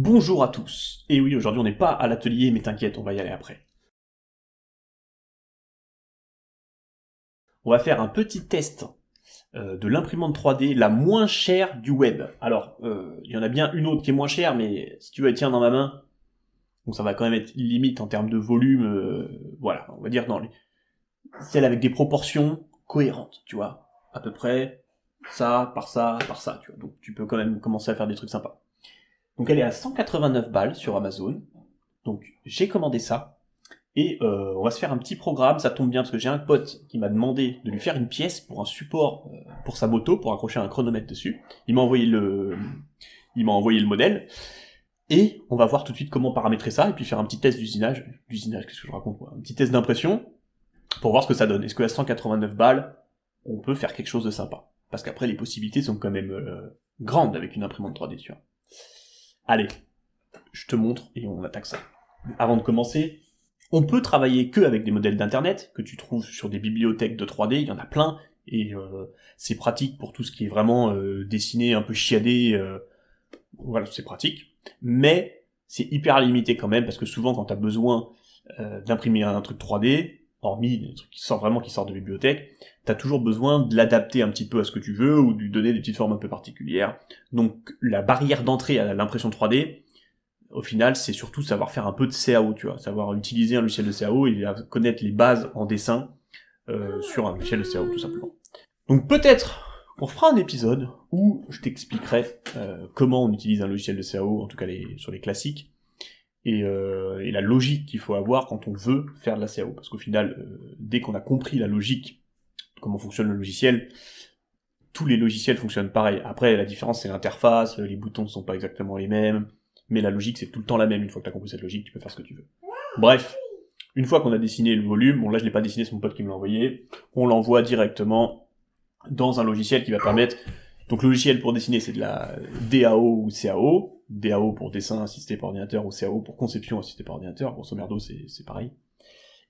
Bonjour à tous. Et oui, aujourd'hui on n'est pas à l'atelier, mais t'inquiète, on va y aller après. On va faire un petit test de l'imprimante 3D la moins chère du web. Alors, il y en a bien une autre qui est moins chère, mais si tu veux, elle tient dans ma main, donc ça va quand même être limite en termes de volume, voilà, on va dire dans les... celle avec des proportions cohérentes, tu vois, à peu près ça, par ça, tu vois, donc tu peux quand même commencer à faire des trucs sympas. Donc elle est à 189 balles sur Amazon, donc j'ai commandé ça, et on va se faire un petit programme, ça tombe bien parce que j'ai un pote qui m'a demandé de lui faire une pièce pour un support pour sa moto, pour accrocher un chronomètre dessus. Il m'a envoyé le modèle, et on va voir tout de suite comment paramétrer ça, et puis faire un petit test d'usinage, qu'est-ce que je raconte moi, un petit test d'impression, pour voir ce que ça donne. Est-ce qu'à 189 balles, on peut faire quelque chose de sympa? Parce qu'après, les possibilités sont quand même grandes avec une imprimante 3D, tu vois. Allez, je te montre, et on attaque ça. Avant de commencer, on peut travailler que avec des modèles d'internet que tu trouves sur des bibliothèques de 3D, il y en a plein, et c'est pratique pour tout ce qui est vraiment dessiné, un peu chiadé, voilà, c'est pratique. Mais c'est hyper limité quand même, parce que souvent quand tu as besoin d'imprimer un truc 3D, hormis des trucs qui sortent de bibliothèque, t'as toujours besoin de l'adapter un petit peu à ce que tu veux, ou de lui donner des petites formes un peu particulières. Donc la barrière d'entrée à l'impression 3D, au final, c'est surtout savoir faire un peu de CAO, tu vois, savoir utiliser un logiciel de CAO et connaître les bases en dessin sur un logiciel de CAO, tout simplement. Donc peut-être qu'on fera un épisode où je t'expliquerai comment on utilise un logiciel de CAO, en tout cas sur les classiques, et la logique qu'il faut avoir quand on veut faire de la CAO. Parce qu'au final, dès qu'on a compris la logique, comment fonctionne le logiciel, tous les logiciels fonctionnent pareil. Après, la différence, c'est l'interface, les boutons ne sont pas exactement les mêmes, mais la logique, c'est tout le temps la même. Une fois que tu as compris cette logique, tu peux faire ce que tu veux. Bref, une fois qu'on a dessiné le volume, bon là je l'ai pas dessiné, c'est mon pote qui me l'a envoyé, on l'envoie directement dans un logiciel qui va permettre... Donc le logiciel pour dessiner, c'est de la DAO ou CAO. DAO pour dessin assisté par ordinateur ou CAO pour conception assistée par ordinateur. Grosso merdo, c'est pareil.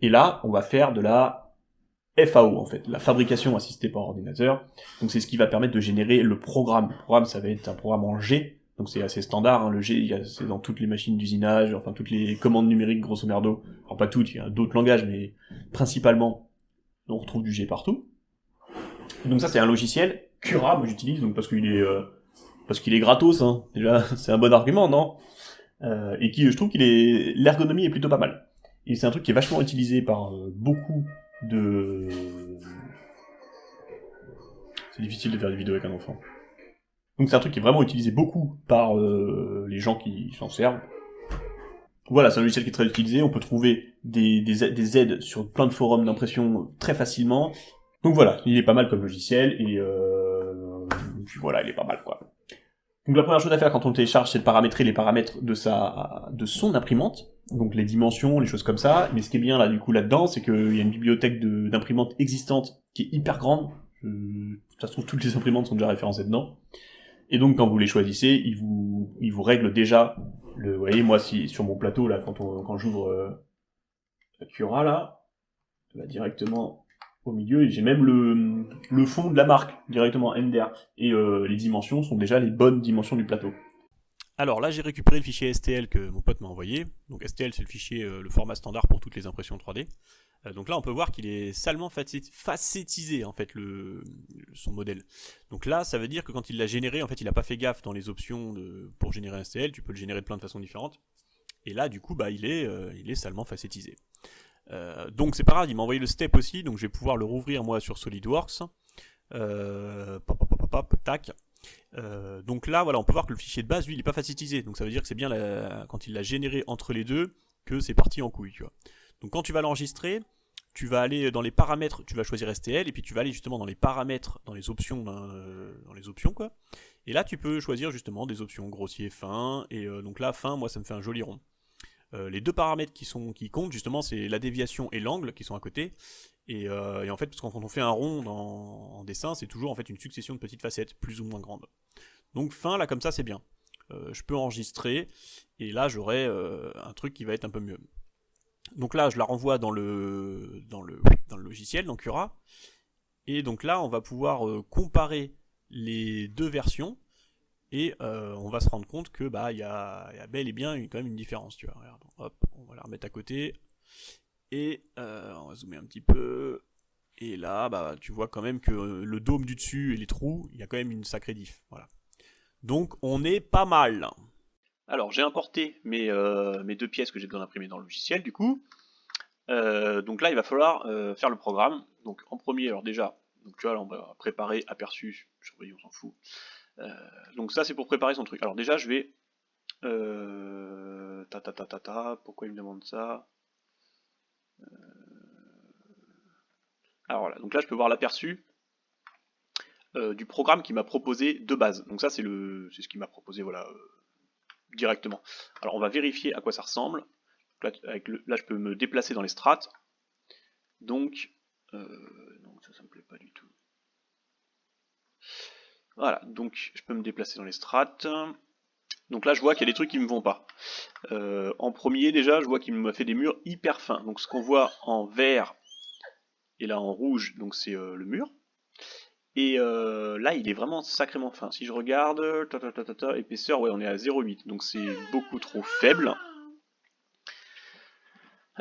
Et là, on va faire de la FAO, en fait, la fabrication assistée par ordinateur. Donc c'est ce qui va permettre de générer le programme. Le programme, ça va être un programme en G, donc c'est assez standard, hein. Le G, c'est dans toutes les machines d'usinage, enfin toutes les commandes numériques, grosso merdo. Enfin pas toutes, il y a d'autres langages, mais principalement, on retrouve du G partout. Et donc ça, c'est un logiciel Cura, moi j'utilise, donc parce qu'il est gratos, hein. Déjà, c'est un bon argument, non? Et qui, je trouve l'ergonomie est plutôt pas mal. Et c'est un truc qui est vachement utilisé par beaucoup de... C'est difficile de faire des vidéos avec un enfant. Donc c'est un truc qui est vraiment utilisé beaucoup par les gens qui s'en servent. Voilà, c'est un logiciel qui est très utilisé, on peut trouver des aides sur plein de forums d'impression très facilement. Donc voilà, il est pas mal comme logiciel, et puis voilà, il est pas mal quoi. Donc la première chose à faire quand on le télécharge, c'est de paramétrer les paramètres de son imprimante, donc les dimensions, les choses comme ça. Mais ce qui est bien là du coup là-dedans, c'est qu'il y a une bibliothèque d'imprimantes existantes qui est hyper grande. De toute façon, toutes les imprimantes sont déjà référencées dedans. Et donc quand vous les choisissez, il vous règle déjà vous voyez, moi si sur mon plateau là, quand j'ouvre la Cura là, directement au milieu, et j'ai même le fond de la marque, directement Ender. Et les dimensions sont déjà les bonnes dimensions du plateau. Alors là, j'ai récupéré le fichier STL que mon pote m'a envoyé. Donc STL, c'est le fichier, le format standard pour toutes les impressions 3D. Donc là, on peut voir qu'il est salement facétisé, en fait, son modèle. Donc là, ça veut dire que quand il l'a généré, en fait, il n'a pas fait gaffe dans les options pour générer un STL. Tu peux le générer de plein de façons différentes. Et là, du coup, bah, il est salement facétisé. Donc c'est pas grave, il m'a envoyé le step aussi, donc je vais pouvoir le rouvrir moi sur SolidWorks. Tac. Donc là, voilà, on peut voir que le fichier de base, lui, il est pas facétisé. Donc ça veut dire que c'est bien quand il l'a généré entre les deux que c'est parti en couille, tu vois. Donc quand tu vas l'enregistrer, tu vas aller dans les paramètres, tu vas choisir STL, et puis tu vas aller justement dans les paramètres, dans les options, quoi. Et là, tu peux choisir justement des options grossier, fin, et donc là, fin, moi, ça me fait un joli rond. Les deux paramètres qui comptent justement, c'est la déviation et l'angle qui sont à côté. Et en fait, parce que quand on fait un rond en dessin, c'est toujours en fait une succession de petites facettes, plus ou moins grandes. Donc fin, là comme ça, c'est bien. Je peux enregistrer, et là j'aurai un truc qui va être un peu mieux. Donc là, je la renvoie dans le logiciel, dans Cura. Et donc là, on va pouvoir comparer les deux versions. Et on va se rendre compte que bah il y a bel et bien quand même une différence, tu vois. Regarde, hop, on va la remettre à côté. Et on va zoomer un petit peu. Et là, bah, tu vois quand même que le dôme du dessus et les trous, il y a quand même une sacrée diff. Voilà. Donc on est pas mal. Alors j'ai importé mes deux pièces que j'ai besoin d'imprimer dans le logiciel du coup. Donc là il va falloir faire le programme. Donc en premier, alors déjà, donc tu vois là on va préparer aperçu, surveiller, on s'en fout. Donc ça c'est pour préparer son truc. Alors déjà je vais... pourquoi il me demande ça? Alors voilà, donc là je peux voir l'aperçu du programme qui m'a proposé de base. Donc ça c'est ce qu'il m'a proposé voilà directement. Alors on va vérifier à quoi ça ressemble. Là, là je peux me déplacer dans les strates. Donc non, ça me plaît pas du tout. Voilà, donc je peux me déplacer dans les strates. Donc là je vois qu'il y a des trucs qui me vont pas. En premier déjà je vois qu'il m'a fait des murs hyper fins. Donc ce qu'on voit en vert et là en rouge, donc c'est le mur. Et là, il est vraiment sacrément fin. Si je regarde, épaisseur, ouais, on est à 0,8, donc c'est beaucoup trop faible.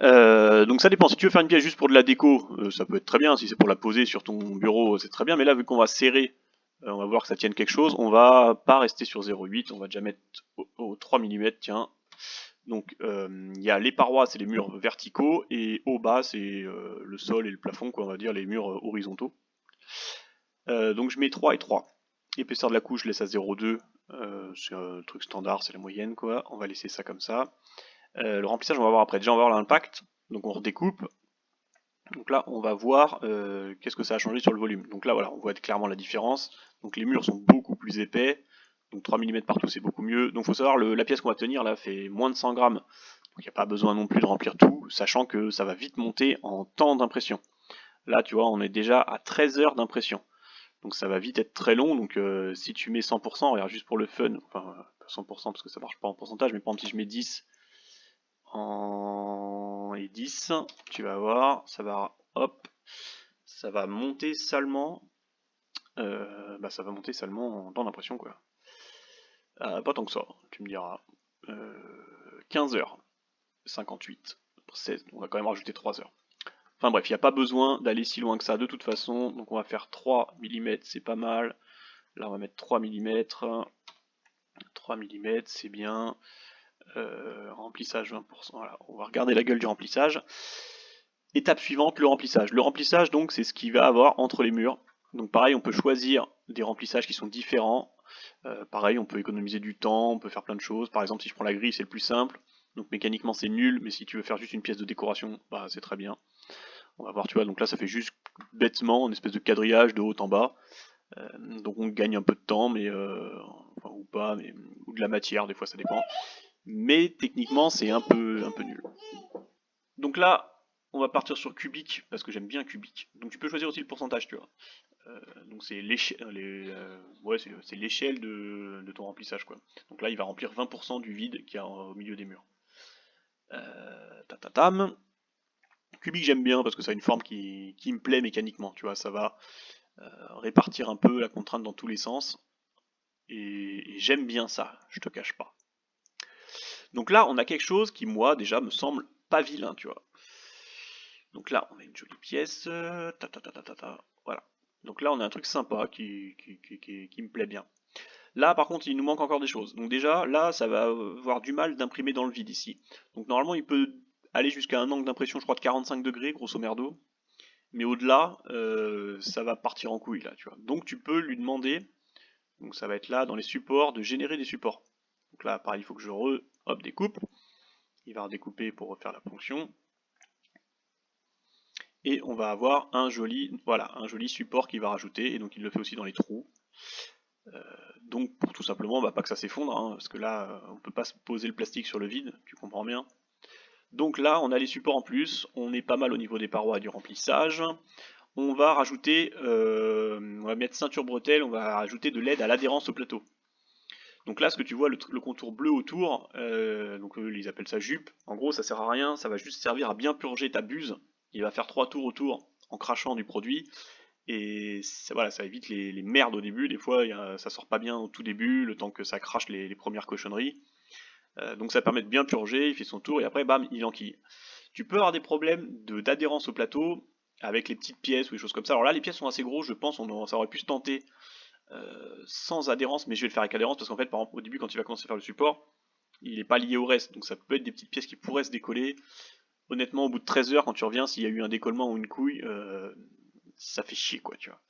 Donc ça dépend, si tu veux faire une pièce juste pour de la déco, ça peut être très bien, si c'est pour la poser sur ton bureau, c'est très bien, mais là, vu qu'on va serrer, on va voir que ça tienne quelque chose, on va pas rester sur 0,8, on va déjà mettre au 3 mm, tiens. Donc il y a les parois, c'est les murs verticaux, et au bas, c'est le sol et le plafond, quoi, on va dire les murs horizontaux. Donc je mets 3 et 3. Épaisseur de la couche, je laisse à 0,2. C'est un truc standard, c'est la moyenne quoi. On va laisser ça comme ça. Le remplissage, on va voir après. Déjà, on va voir l'impact. Donc on redécoupe. Donc là, on va voir qu'est-ce que ça a changé sur le volume. Donc là, voilà, on voit clairement la différence. Donc les murs sont beaucoup plus épais. Donc 3 mm partout, c'est beaucoup mieux. Donc il faut savoir, la pièce qu'on va tenir là fait moins de 100 grammes. Donc il n'y a pas besoin non plus de remplir tout, sachant que ça va vite monter en temps d'impression. Là, tu vois, on est déjà à 13 heures d'impression. Donc ça va vite être très long, donc si tu mets 100%, regarde juste pour le fun, enfin pas 100% parce que ça marche pas en pourcentage, mais par exemple si je mets 10 et 10, tu vas voir, ça va, hop, ça va monter salement, ça va monter salement dans l'impression quoi. Pas tant que ça, tu me diras. 15 heures, 58, 16, on va quand même rajouter 3 heures. Enfin bref, il n'y a pas besoin d'aller si loin que ça de toute façon, donc on va faire 3 mm, c'est pas mal. Là, on va mettre 3 mm. 3 mm, c'est bien. Remplissage 20%. Voilà. On va regarder la gueule du remplissage. Étape suivante, le remplissage. Le remplissage, donc, c'est ce qu'il va avoir entre les murs. Donc, pareil, on peut choisir des remplissages qui sont différents. Pareil, on peut économiser du temps, on peut faire plein de choses. Par exemple, si je prends la grille, c'est le plus simple. Donc, mécaniquement, c'est nul, mais si tu veux faire juste une pièce de décoration, bah, c'est très bien. On va voir, tu vois. Donc là, ça fait juste bêtement une espèce de quadrillage de haut en bas. Donc on gagne un peu de temps, mais enfin, ou pas, mais ou de la matière, des fois ça dépend. Mais techniquement c'est un peu nul. Donc là, on va partir sur cubique parce que j'aime bien cubique. Donc tu peux choisir aussi le pourcentage, tu vois. Donc c'est l'échelle, c'est l'échelle de ton remplissage quoi. Donc là, il va remplir 20% du vide qu'il y a au milieu des murs. Tatatam. Cubique j'aime bien parce que ça a une forme qui me plaît mécaniquement, tu vois, ça va répartir un peu la contrainte dans tous les sens. Et j'aime bien ça, je te cache pas. Donc là, on a quelque chose qui, moi, déjà, me semble pas vilain, tu vois. Donc là, on a une jolie pièce. Voilà. Donc là, on a un truc sympa qui me plaît bien. Là, par contre, il nous manque encore des choses. Donc déjà, là, ça va avoir du mal d'imprimer dans le vide ici. Donc normalement, il peut aller jusqu'à un angle d'impression, je crois, de 45 degrés, grosso merdo. Mais au-delà, ça va partir en couille, là, tu vois. Donc tu peux lui demander, donc ça va être là, dans les supports, de générer des supports. Donc là, pareil, il faut que je découpe. Il va redécouper pour refaire la fonction. Et on va avoir un joli support qu'il va rajouter. Et donc il le fait aussi dans les trous. Donc pour tout simplement, pas que ça s'effondre, hein, parce que là, on peut pas se poser le plastique sur le vide, tu comprends bien. Donc là, on a les supports en plus. On est pas mal au niveau des parois et du remplissage. On va rajouter, on va mettre ceinture bretelle, on va rajouter de l'aide à l'adhérence au plateau. Donc là, ce que tu vois, le contour bleu autour, donc eux, ils appellent ça jupe. En gros, ça sert à rien, ça va juste servir à bien purger ta buse. Il va faire 3 tours autour en crachant du produit. Et voilà, ça évite les merdes au début. Des fois, ça sort pas bien au tout début, le temps que ça crache les premières cochonneries. Donc ça permet de bien purger, il fait son tour et après, bam, il enquille. Tu peux avoir des problèmes d'adhérence au plateau avec les petites pièces ou des choses comme ça. Alors là, les pièces sont assez grosses, je pense, ça aurait pu se tenter sans adhérence, mais je vais le faire avec adhérence parce qu'en fait, par exemple, au début, quand il va commencer à faire le support, il n'est pas lié au reste, donc ça peut être des petites pièces qui pourraient se décoller. Honnêtement, au bout de 13 heures, quand tu reviens, s'il y a eu un décollement ou une couille, ça fait chier, quoi, tu vois.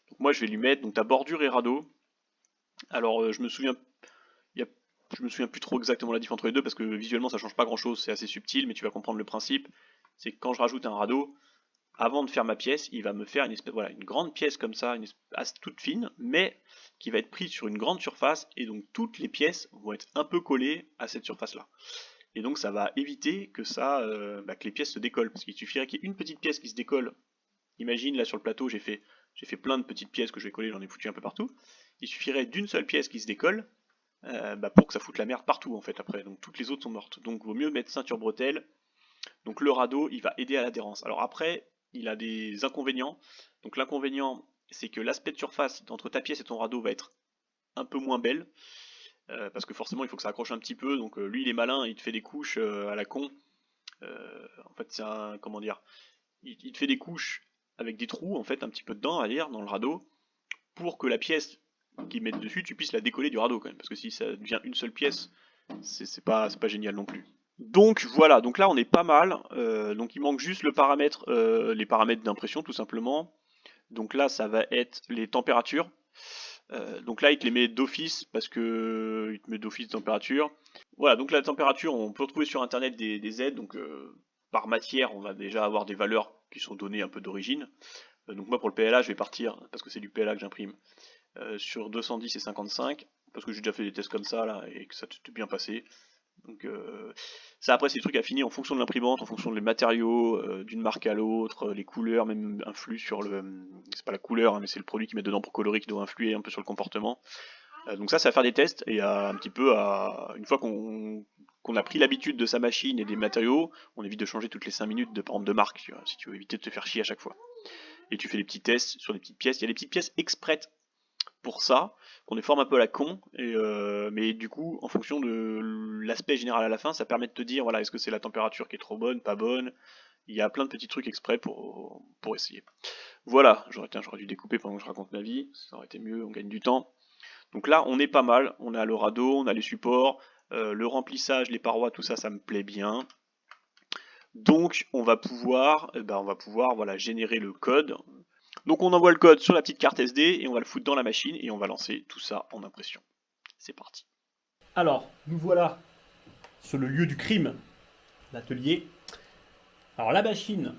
Donc moi, je vais lui mettre, donc ta bordure et radeau. Alors, je me souviens plus trop exactement la différence entre les deux parce que visuellement, ça change pas grand-chose, c'est assez subtil, mais tu vas comprendre le principe. C'est que quand je rajoute un radeau, avant de faire ma pièce, il va me faire une grande pièce comme ça, une espèce toute fine, mais qui va être prise sur une grande surface, et donc toutes les pièces vont être un peu collées à cette surface-là. Et donc ça va éviter que que les pièces se décollent, parce qu'il suffirait qu'il y ait une petite pièce qui se décolle. Imagine là sur le plateau, j'ai fait plein de petites pièces que je vais coller, j'en ai foutu un peu partout. Il suffirait d'une seule pièce qui se décolle pour que ça foute la merde partout en fait après. Donc toutes les autres sont mortes. Donc vaut mieux mettre ceinture bretelle. Donc le radeau, il va aider à l'adhérence. Alors après, il a des inconvénients. Donc l'inconvénient, c'est que l'aspect de surface entre ta pièce et ton radeau va être un peu moins belle. Parce que forcément, il faut que ça accroche un petit peu. Donc lui, il est malin, il te fait des couches à la con. En fait, c'est un. Comment dire, il te fait des couches avec des trous, en fait, un petit peu dedans, à dire, dans le radeau, pour que la pièce qu'ils mettent dessus, tu puisses la décoller du radeau quand même. Parce que si ça devient une seule pièce, c'est pas génial non plus. Donc voilà, donc là on est pas mal. Donc il manque juste les paramètres d'impression tout simplement. Donc là ça va être les températures. Donc là il te les met d'office parce que il te met d'office de température. Voilà, donc la température on peut retrouver sur internet des aides. Donc par matière on va déjà avoir des valeurs qui sont données un peu d'origine. Donc moi pour le PLA je vais partir, parce que c'est du PLA que j'imprime, sur 210 et 55. Parce que j'ai déjà fait des tests comme ça là et que ça s'est bien passé. Donc ça après c'est des trucs affinés en fonction de l'imprimante, en fonction des matériaux, d'une marque à l'autre, les couleurs même influent sur c'est pas la couleur hein, mais c'est le produit qu'ils mettent dedans pour colorer qui doit influer un peu sur le comportement. Donc ça va faire des tests et un petit peu une fois qu'on a pris l'habitude de sa machine et des matériaux, on évite de changer toutes les 5 minutes par exemple de marque, tu vois, si tu veux éviter de te faire chier à chaque fois. Et tu fais des petits tests sur des petites pièces, il y a des petites pièces exprès pour ça, qu'on les forme un peu à la con, mais du coup, en fonction de l'aspect général à la fin, ça permet de te dire, voilà, est-ce que c'est la température qui est trop bonne, pas bonne. Il y a plein de petits trucs exprès pour essayer. Voilà, j'aurais dû découper pendant que je raconte ma vie, ça aurait été mieux, on gagne du temps. Donc là, on est pas mal, on a le radeau, on a les supports, le remplissage, les parois, tout ça, ça me plaît bien. Donc on va pouvoir voilà, générer le code. Donc on envoie le code sur la petite carte SD et on va le foutre dans la machine et on va lancer tout ça en impression. C'est parti. Alors, nous voilà sur le lieu du crime, l'atelier. Alors la machine,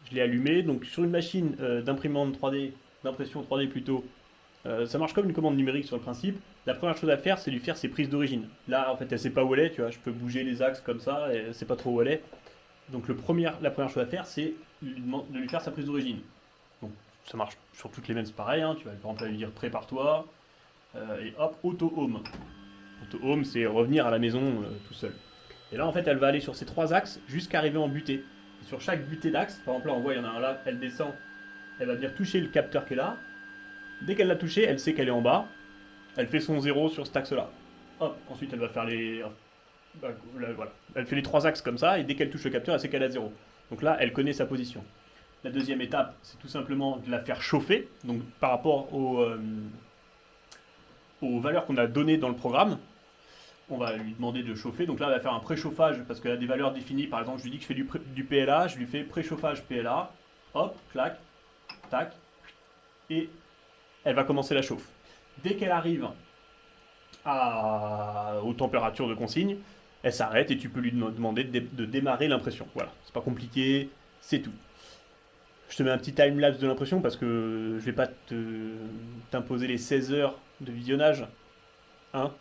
je l'ai allumée, donc sur une machine d'imprimante 3D, d'impression 3D plutôt, ça marche comme une commande numérique sur le principe. La première chose à faire, c'est lui faire ses prises d'origine. Là, en fait, elle sait pas où elle est, tu vois, je peux bouger les axes comme ça, et elle sait pas trop où elle est. Donc la première chose à faire, c'est de lui faire sa prise d'origine. Donc ça marche sur toutes les mêmes, c'est pareil, hein, tu vas par exemple lui dire prépare-toi, et hop, auto-home. Auto-home, c'est revenir à la maison tout seul. Et là, en fait, elle va aller sur ces 3 axes jusqu'à arriver en butée. Et sur chaque butée d'axe, par exemple, là, on voit, il y en a un là, elle descend, elle va venir toucher le capteur qui est là. Dès qu'elle l'a touché, elle sait qu'elle est en bas. Elle fait son 0 sur cet axe-là. Hop, ensuite, elle va faire voilà. Elle fait les 3 axes comme ça, et dès qu'elle touche le capteur, elle sait qu'elle est à 0. Donc là, elle connaît sa position. La deuxième étape, c'est tout simplement de la faire chauffer, donc par rapport aux valeurs qu'on a données dans le programme. On va lui demander de chauffer. Donc là, elle va faire un préchauffage parce qu'elle a des valeurs définies. Par exemple, je lui dis que je fais du PLA, je lui fais préchauffage PLA. Hop, clac, tac. Et elle va commencer la chauffe. Dès qu'elle arrive aux températures de consigne, elle s'arrête et tu peux lui demander de démarrer l'impression. Voilà, c'est pas compliqué, c'est tout. Je te mets un petit timelapse de l'impression parce que je vais pas t'imposer les 16 heures de visionnage. Hein ?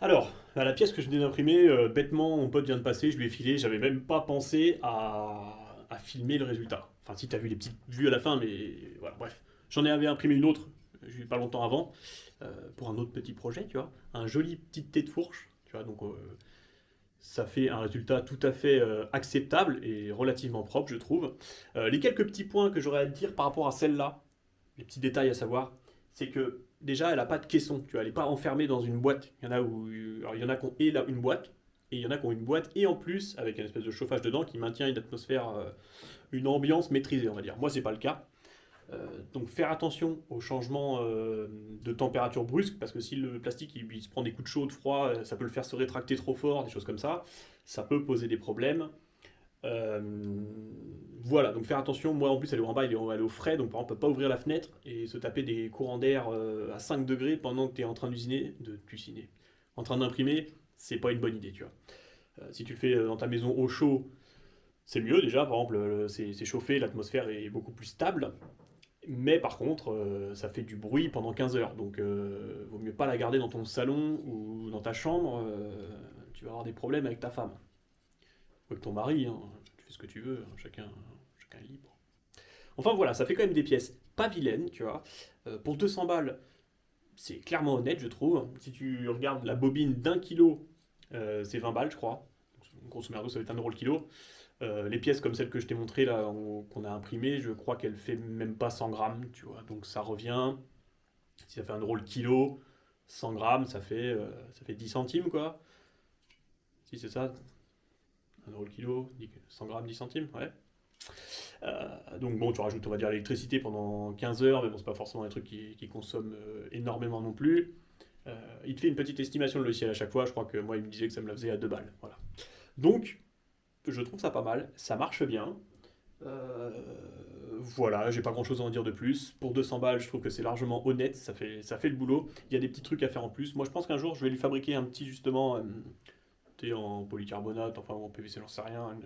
Alors, À la pièce que je venais d'imprimer, bêtement, mon pote vient de passer, je lui ai filé, j'avais même pas pensé à filmer le résultat. Enfin, si t'as vu les petites vues à la fin, mais voilà, bref. J'en avais imprimé une autre, pas longtemps avant, pour un autre petit projet, tu vois. Un joli petite tête de fourche, tu vois, donc ça fait un résultat tout à fait acceptable et relativement propre, je trouve. Les quelques petits points que j'aurais à te dire par rapport à celle-là, les petits détails à savoir, c'est que déjà, elle n'a pas de caisson, tu vois, elle n'est pas enfermée dans une boîte. Il y en a où, alors, il y en a qui ont une boîte, et il y en a qui ont une boîte, et en plus, avec une espèce de chauffage dedans qui maintient une atmosphère, une ambiance maîtrisée, on va dire. Moi, c'est pas le cas. Donc faire attention aux changements de température brusque, parce que si le plastique il se prend des coups de chaud, de froid, ça peut le faire se rétracter trop fort, des choses comme ça peut poser des problèmes. Euh, voilà, donc faire attention, moi en plus elle est en bas, elle est au frais, donc par exemple on peut pas ouvrir la fenêtre et se taper des courants d'air à 5 degrés pendant que tu es en train d'usiner, en train d'imprimer, c'est pas une bonne idée, tu vois. Si tu le fais dans ta maison au chaud, c'est mieux déjà, par exemple c'est chauffé, l'atmosphère est beaucoup plus stable, mais par contre ça fait du bruit pendant 15 heures, donc vaut mieux pas la garder dans ton salon ou dans ta chambre, tu vas avoir des problèmes avec ta femme. Ou avec ton mari, hein. Tu fais ce que tu veux, hein. Chacun est libre. Enfin voilà, ça fait quand même des pièces pas vilaines, tu vois. Pour 200 balles, c'est clairement honnête, je trouve. Si tu regardes la bobine d'1 kilo, c'est 20 balles, je crois. Grosso merdo, ça va être 1 € le kilo. Les pièces comme celle que je t'ai montrée là, qu'on a imprimée, je crois qu'elle fait même pas 100 grammes, tu vois. Donc ça revient, si ça fait 1 € le kilo, 100 grammes, ça fait 10 centimes, quoi. Si c'est ça, 1 € le kilo, 100 grammes, 10 centimes, ouais. Donc bon, tu rajoutes, on va dire, l'électricité pendant 15 heures, mais bon, c'est pas forcément un truc qui consomme énormément non plus. Il te fait une petite estimation de logiciel à chaque fois, je crois que moi il me disait que ça me la faisait à 2 balles. Voilà. Donc, je trouve ça pas mal, ça marche bien. Euh, voilà, j'ai pas grand chose à en dire de plus. Pour 200 balles, je trouve que c'est largement honnête, ça fait le boulot. Il y a des petits trucs à faire en plus. Moi je pense qu'un jour je vais lui fabriquer un petit justement en polycarbonate, enfin en PVC, j'en sais rien,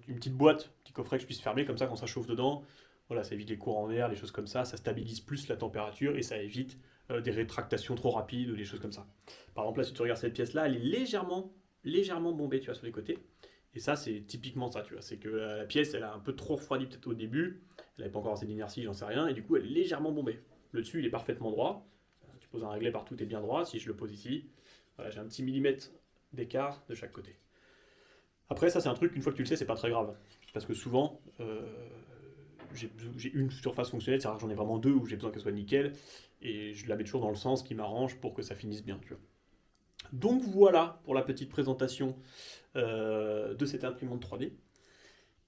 une petite boîte, un petit coffret que je puisse fermer, comme ça quand ça chauffe dedans, voilà, ça évite les courants d'air, les choses comme ça stabilise plus la température et ça évite des rétractations trop rapides ou des choses comme ça. Par exemple, là, si tu regardes cette pièce-là, elle est légèrement bombée, tu vois, sur les côtés. Et ça, c'est typiquement ça, tu vois, c'est que la pièce, elle a un peu trop refroidi peut-être au début, elle n'avait pas encore assez d'inertie, j'en sais rien, et du coup, elle est légèrement bombée. Le dessus, il est parfaitement droit. Tu poses un réglet partout, t'es bien droit. Si je le pose ici, voilà, j'ai un petit millimètre d'écart de chaque côté. Après, ça, c'est un truc, une fois que tu le sais, c'est pas très grave. Parce que souvent, j'ai une surface fonctionnelle, c'est-à-dire que j'en ai vraiment deux où j'ai besoin qu'elle soit nickel, et je la mets toujours dans le sens qui m'arrange pour que ça finisse bien, tu vois. Donc voilà pour la petite présentation de cette imprimante 3D.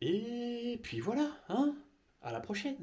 Et puis voilà, hein, à la prochaine.